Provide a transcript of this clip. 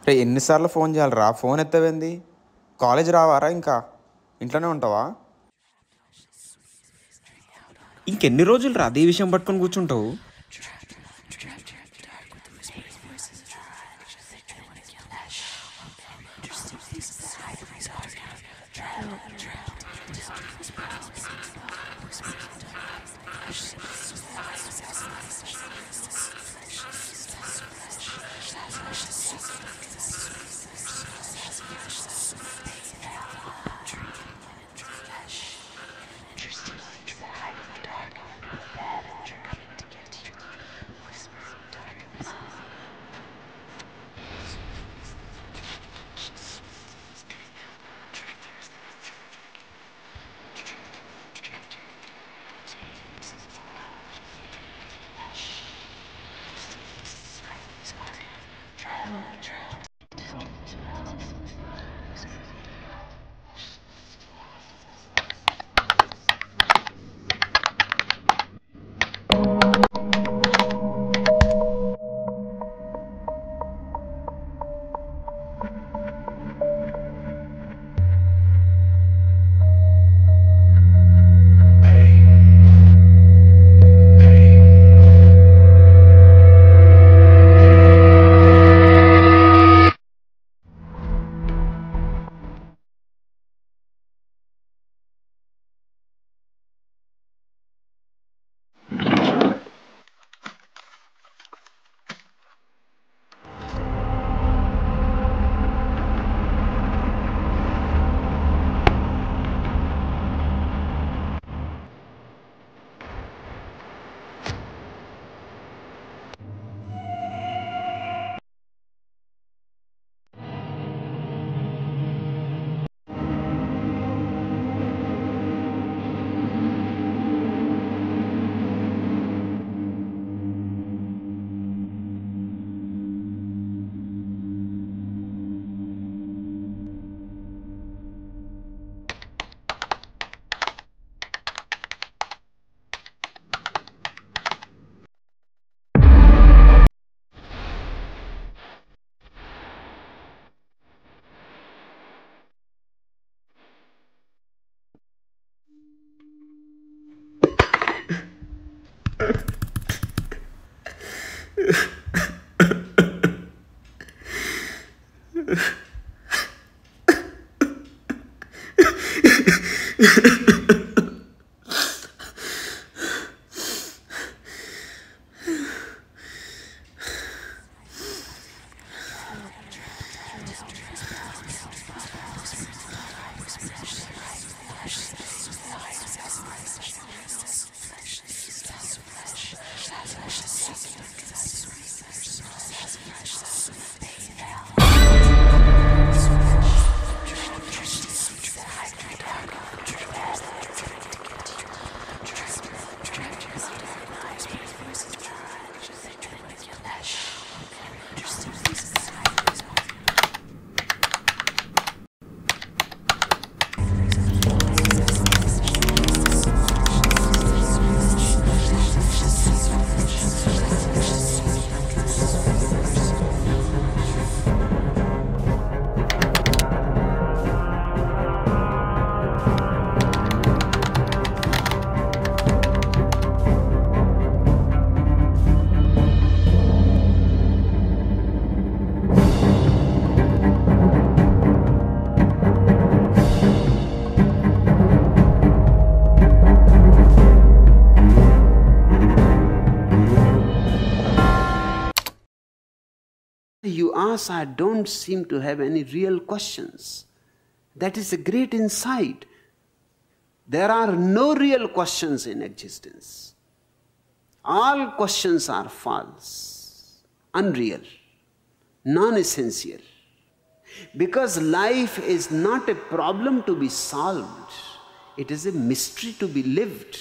రే ఎన్నిసార్లు ఫోన్ చేయాలరా? Phone ఎత్తవేంది? College రావారా? ఇంకా ఇంట్లోనే ఉంటావా? ఇంకెన్ని రోజులు రా అదే విషయం పట్టుకొని కూర్చుంటావు? You ask, I don't seem to have any real questions. That is a great insight. There are no real questions in existence. All questions are false, unreal, non-essential. Because life is not a problem to be solved. It is a mystery to be lived.